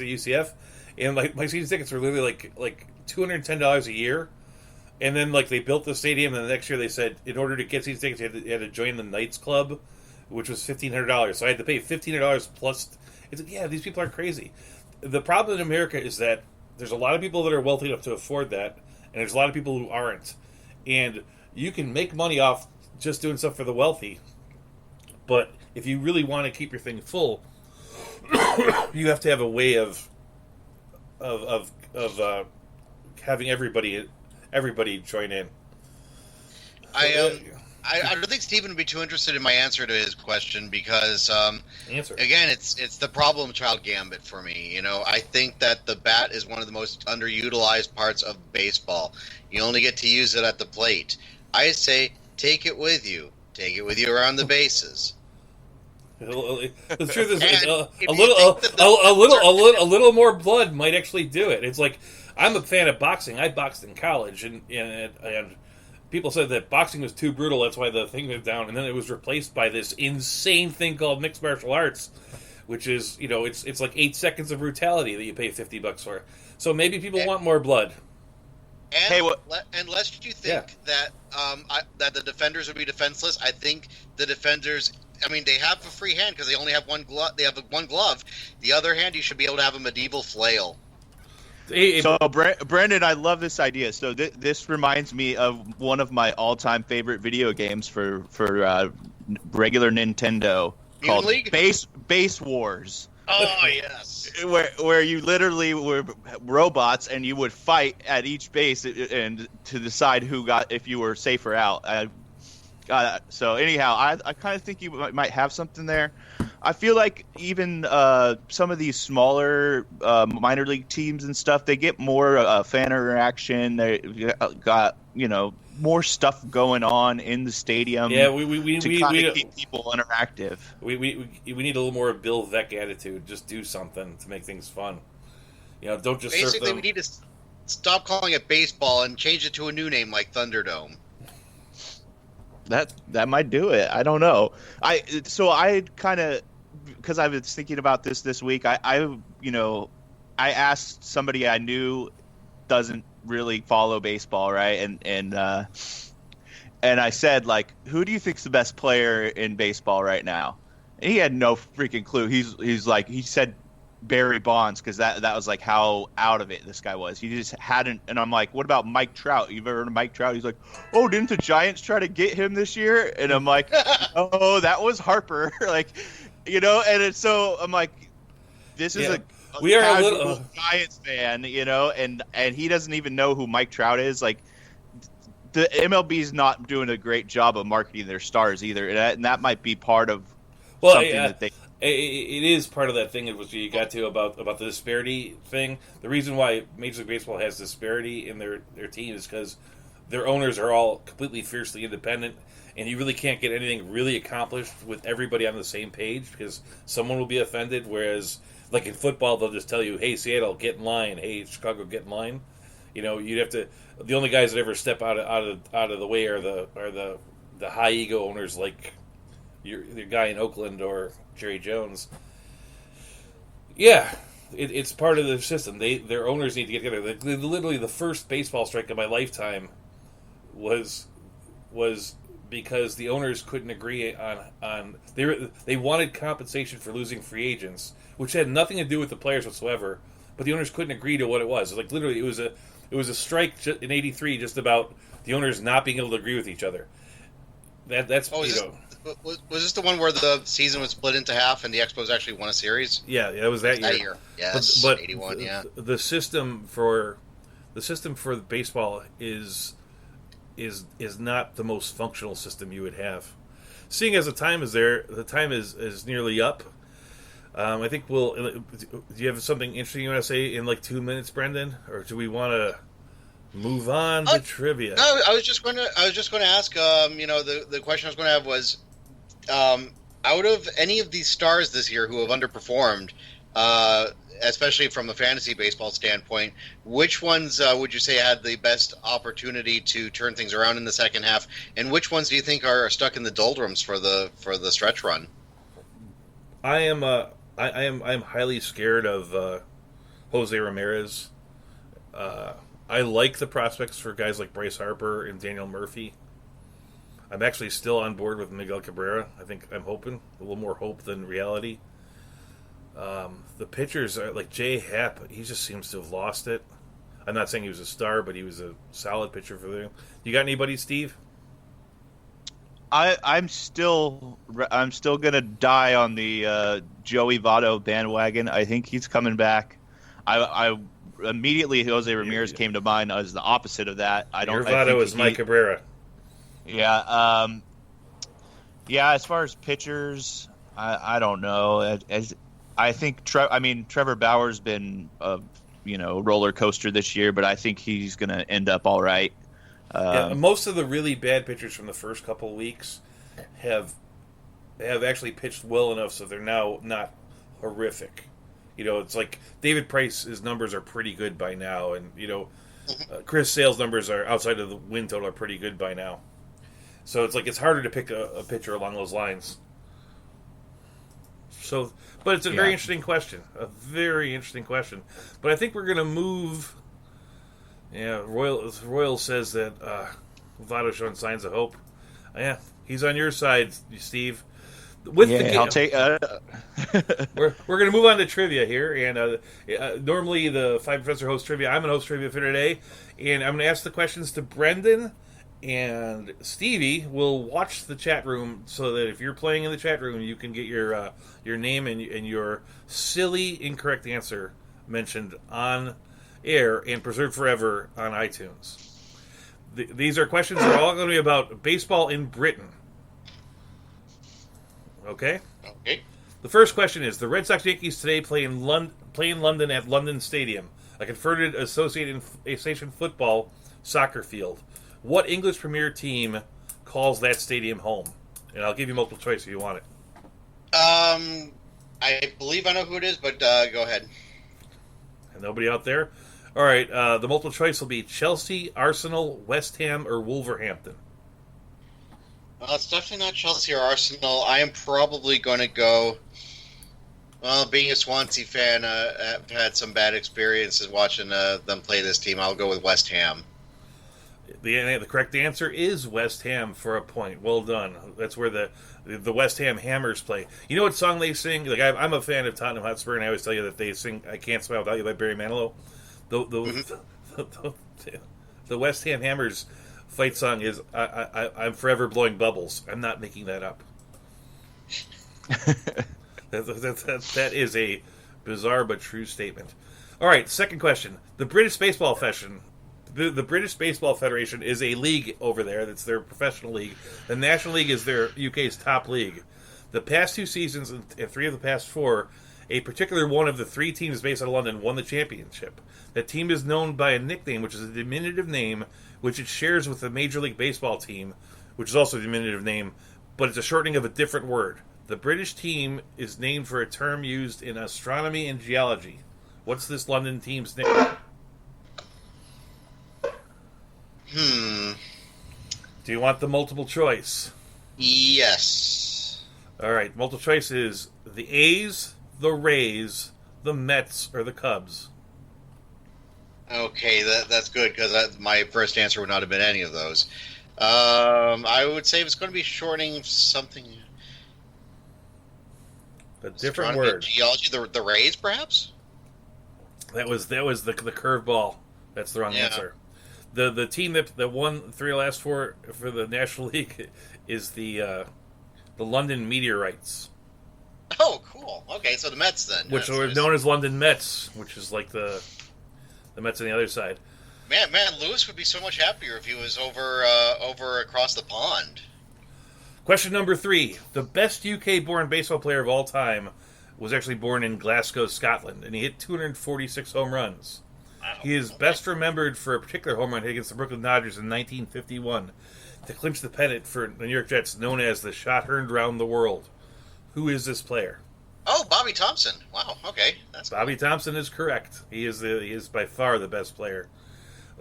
at UCF, and my season tickets were literally like $210 a year. And then like they built the stadium, and the next year they said in order to get season tickets, you had to join the Knights Club, which was $1,500. So I had to pay $1,500 plus. It's like, yeah, these people are crazy. The problem in America is that there's a lot of people that are wealthy enough to afford that, and there's a lot of people who aren't. And you can make money off just doing stuff for the wealthy, but if you really want to keep your thing full, you have to have a way of having everybody join in. I don't think Stephen would be too interested in my answer to his question because, again, it's the problem child gambit for me. You know, I think that the bat is one of the most underutilized parts of baseball. You only get to use it at the plate. I say take it with you. Take it with you around the bases. The truth is, a little more blood might actually do it. It's like I'm a fan of boxing. I boxed in college, and people said that boxing was too brutal. That's why the thing went down, and then it was replaced by this insane thing called mixed martial arts, which is it's like 8 seconds of brutality that you pay $50 for. So maybe people want more blood. And lest you think that that the defenders would be defenseless, I think the defenders. I mean, they have a free hand because they only have one glove. They have one glove. The other hand, you should be able to have a medieval flail. So, Brandon, I love this idea. So this reminds me of one of my all-time favorite video games for regular Nintendo called Base Wars. Oh yes, where you literally were robots and you would fight at each base and to decide if you were safe or out. So anyhow, I kind of think you might have something there. I feel like even some of these smaller minor league teams and stuff, they get more fan interaction. They got more stuff going on in the stadium. Yeah, we keep people interactive. We need a little more Bill Veck attitude. Just do something to make things fun. Don't just basically we need to stop calling it baseball and change it to a new name like Thunderdome. That might do it. I don't know. I kind of, because I was thinking about this week. I asked somebody I knew doesn't really follow baseball, right? And I said, like, who do you think's the best player in baseball right now? And he had no freaking clue. He's like, he said Barry Bonds because that was like how out of it this guy was. He just hadn't. And I'm like, what about Mike Trout? You've ever heard of Mike Trout? He's like, oh, didn't the Giants try to get him this year? And I'm like, oh, that was Harper. And so I'm like, this is we are a little Giants fan, and he doesn't even know who Mike Trout is. Like, the MLB's not doing a great job of marketing their stars either, and that might be part of something that they. It is part of that thing which you got to about the disparity thing. The reason why Major League Baseball has disparity in their team is because their owners are all completely fiercely independent, and you really can't get anything really accomplished with everybody on the same page because someone will be offended. Whereas, like in football, they'll just tell you, "Hey, Seattle, get in line. Hey, Chicago, get in line." You'd have to. The only guys that ever step out of the way are the high ego owners like your guy in Oakland or Jerry Jones. Yeah, it's part of the system. Their owners need to get together. Literally, the first baseball strike of my lifetime was because the owners couldn't agree on they wanted compensation for losing free agents, which had nothing to do with the players whatsoever. But the owners couldn't agree to what it was. Like literally, it was a strike in '83 just about the owners not being able to agree with each other. Was this the one where the season was split into half and the Expos actually won a series? Yeah, it was that year. Yes, but 81. The system for baseball is not the most functional system you would have. Seeing as the time is nearly up. I think do you have something interesting you want to say in like 2 minutes, Brendan, or do we want to move on to trivia? No, I was just going to ask. The question I was going to have was, out of any of these stars this year who have underperformed, especially from a fantasy baseball standpoint, which ones would you say had the best opportunity to turn things around in the second half, and which ones do you think are stuck in the doldrums for the stretch run? I am highly scared of Jose Ramirez. I like the prospects for guys like Bryce Harper and Daniel Murphy. I'm actually still on board with Miguel Cabrera. I'm hoping a little more hope than reality. The pitchers are like Jay Happ. He just seems to have lost it. I'm not saying he was a star, but he was a solid pitcher for them. You got anybody, Steve? I'm still gonna die on the Joey Votto bandwagon. I think he's coming back. I immediately Jose Ramirez came to mind as the opposite of that. Your Votto is Mike Cabrera. Yeah. Yeah. As far as pitchers, I don't know. I think Trevor Bauer's been a roller coaster this year, but I think he's gonna end up all right. Most of the really bad pitchers from the first couple of weeks have actually pitched well enough so they're now not horrific. It's like David Price's numbers are pretty good by now, and Chris Sale's numbers are outside of the win total are pretty good by now. So it's like it's harder to pick a pitcher along those lines. So, but it's a very interesting question, But I think we're going to move. Yeah, Royal says that Votto's showing signs of hope. Yeah, he's on your side, Steve. I'll take. We're going to move on to trivia here, and normally the Five Professor hosts trivia. I'm going to host trivia for today, and I'm going to ask the questions to Brendan, and Stevie will watch the chat room so that if you're playing in the chat room, you can get your name and your silly incorrect answer mentioned on air and preserved forever on iTunes. These are questions that are all going to be about baseball in Britain. Okay? Okay. The first question is, the Red Sox Yankees today play in London at London Stadium, a converted association football soccer field. What English Premier team calls that stadium home? And I'll give you multiple choice if you want it. I believe I know who it is, but go ahead. And nobody out there? All right, the multiple choice will be Chelsea, Arsenal, West Ham, or Wolverhampton. Well, it's definitely not Chelsea or Arsenal. I am probably going to go... Well, being a Swansea fan, I've had some bad experiences watching them play this team. I'll go with West Ham. The correct answer is West Ham for a point. Well done. That's where the West Ham Hammers play. You know what song they sing? Like I'm a fan of Tottenham Hotspur, and I always tell you that they sing "I Can't Smile Without You" by Barry Manilow. The West Ham Hammers fight song is I'm forever blowing bubbles. I'm not making that up. That is a bizarre but true statement. All right, second question. The British Baseball Federation. The British Baseball Federation is a league over there. That's their professional league. The National League is their UK's top league. The past 2 seasons and 3 of the past 4, a particular one of the 3 teams based out of London won the championship. That team is known by a nickname, which is a diminutive name, which it shares with the Major League Baseball team, which is also a diminutive name, but it's a shortening of a different word. The British team is named for a term used in astronomy and geology. What's this London team's nickname? Do you want the multiple choice? Yes. All right, multiple choice is the A's, the Rays, the Mets, or the Cubs. Okay, that's good, because my first answer would not have been any of those. I would say it's going to be shortening something. A different word. Geology, the Rays, perhaps? That was the curveball. That's the wrong answer. The team that won 3 of the last 4 for the National League is the London Meteorites. Oh, cool. Okay, so the Mets then. Which are known as London Mets, which is like the Mets on the other side. Man, Lewis would be so much happier if he was over across the pond. Question number 3. The best UK-born baseball player of all time was actually born in Glasgow, Scotland, and he hit 246 home runs. Wow. He is best remembered for a particular home run hit against the Brooklyn Dodgers in 1951 to clinch the pennant for the New York Jets, known as the shot heard round the world. Who is this player? Oh, Bobby Thompson. Wow, okay. Bobby Thompson is correct. He is by far the best player.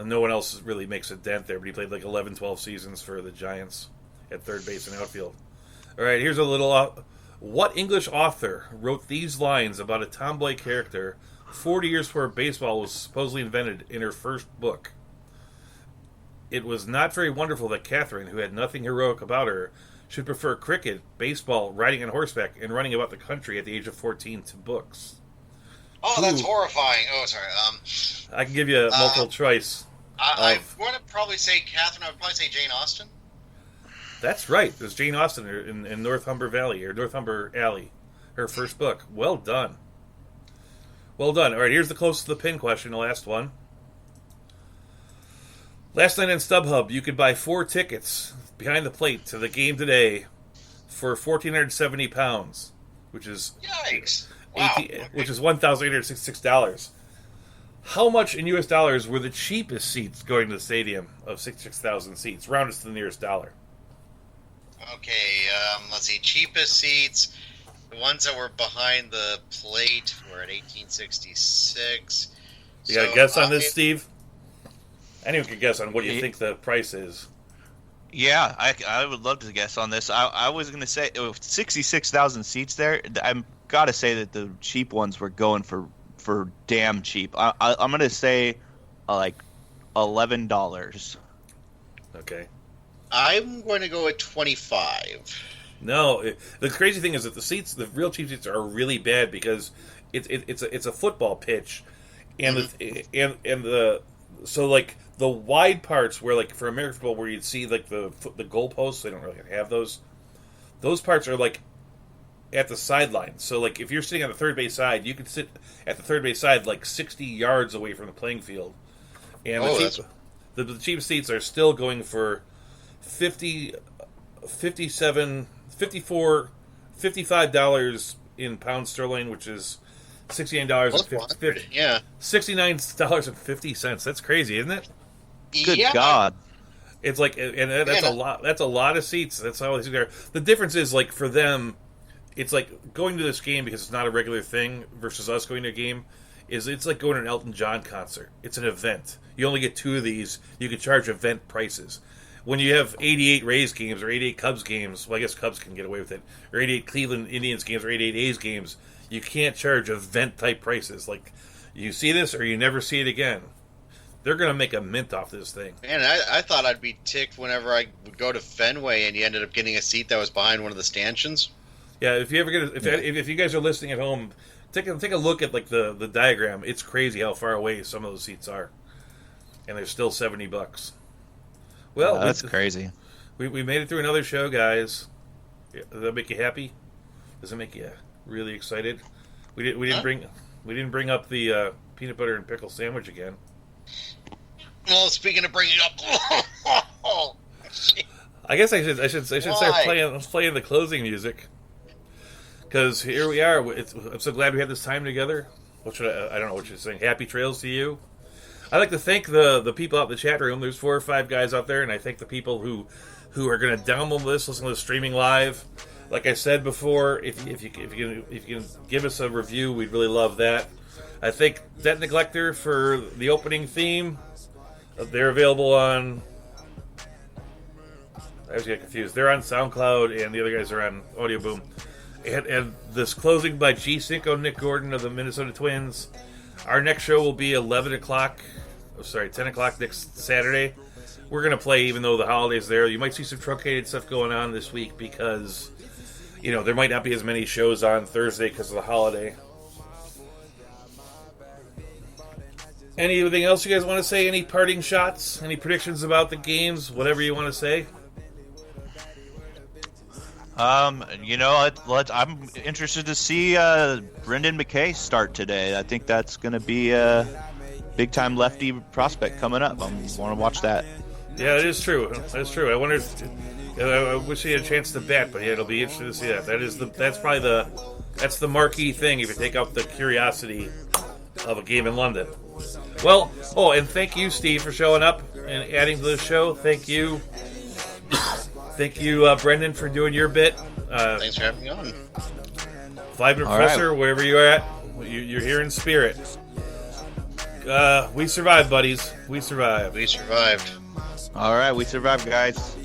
No one else really makes a dent there, but he played like 11, 12 seasons for the Giants at third base and outfield. All right, here's a little... what English author wrote these lines about a tomboy character 40 years before baseball was supposedly invented in her first book. It was not very wonderful that Catherine, who had nothing heroic about her, should prefer cricket, baseball, riding on horseback, and running about the country at the age of 14 to books. Oh, that's horrifying. Oh, sorry. I can give you a multiple choice. I want to probably say Catherine. I would probably say Jane Austen. That's right. There's Jane Austen in Northumber Valley, or Northumber Alley. Her first book. Well done. Well done. All right, here's the closest to the pin question, the last one. Last night on StubHub, you could buy 4 tickets behind the plate to the game today for £1,470, which is yikes. Wow. Which is $1,866. How much in U.S. dollars were the cheapest seats going to the stadium of 66,000 seats? Round us to the nearest dollar. Okay, let's see. Cheapest seats, the ones that were behind the plate were at 1866. You got a guess on this, Steve? Anyone could guess on what you think the price is. Yeah, I would love to guess on this. I was going to say 66,000 seats there. I'm got to say that the cheap ones were going for damn cheap. I'm going to say like $11. Okay. I'm going to go at 25. No, the crazy thing is that the real cheap seats are really bad because it's a football pitch, and so like the wide parts where like for American football where you'd see like the goalposts, they don't really have those. Those parts are like at the sideline. So like if you're sitting on the third base side, you could sit at the third base side like 60 yards away from the playing field. And the cheap seats are still going for $55 in pounds sterling, which is $69.50. Yeah, $69.50. That's crazy, isn't it? Good God! It's like, and that's a lot. That's a lot of seats. That's how they there. The difference is like for them, it's like going to this game because it's not a regular thing versus us going to a game. It's like going to an Elton John concert. It's an event. You only get 2 of these. You can charge event prices. When you have 88 Rays games or 88 Cubs games, well, I guess Cubs can get away with it, or 88 Cleveland Indians games or 88 A's games, you can't charge event-type prices. Like, you see this or you never see it again. They're going to make a mint off this thing. Man, I thought I'd be ticked whenever I would go to Fenway and you ended up getting a seat that was behind one of the stanchions. Yeah, if you ever get if you guys are listening at home, take a look at like the diagram. It's crazy how far away some of those seats are, and they're still $70. Well, that's crazy. We made it through another show, guys. Does that make you happy? Does it make you really excited? We didn't bring up the peanut butter and pickle sandwich again. Well, speaking of bringing up, I guess I should start playing the closing music, because here we are. I'm so glad we had this time together. What should I don't know what you're saying. Happy trails to you. I'd like to thank the people out in the chat room. There's 4 or 5 guys out there, and I thank the people who are going to download this, listen to this streaming live. Like I said before, if you can give us a review, we'd really love that. I thank Debt Neglector for the opening theme. They're available on... I was getting confused. They're on SoundCloud, and the other guys are on Audio Boom. And this closing by G. Cinco, Nick Gordon of the Minnesota Twins. Our next show will be 10 o'clock next Saturday. We're going to play even though the holiday's there. You might see some truncated stuff going on this week because, there might not be as many shows on Thursday because of the holiday. Anything else you guys want to say? Any parting shots? Any predictions about the games? Whatever you want to say? I'm interested to see Brendan McKay start today. I think that's going to be a big-time lefty prospect coming up. I want to watch that. Yeah, it is true. That's true. I wonder I wish he had a chance to bet, but yeah, it'll be interesting to see that. That's probably the marquee thing if you take out the curiosity of a game in London. Well, and thank you, Steve, for showing up and adding to the show. Thank you. Thank you, Brendan, for doing your bit. Thanks for having me on. Vibin' Professor, right. Wherever you're at, you're here in spirit. We survived, buddies. We survived. We survived. All right, we survived, guys.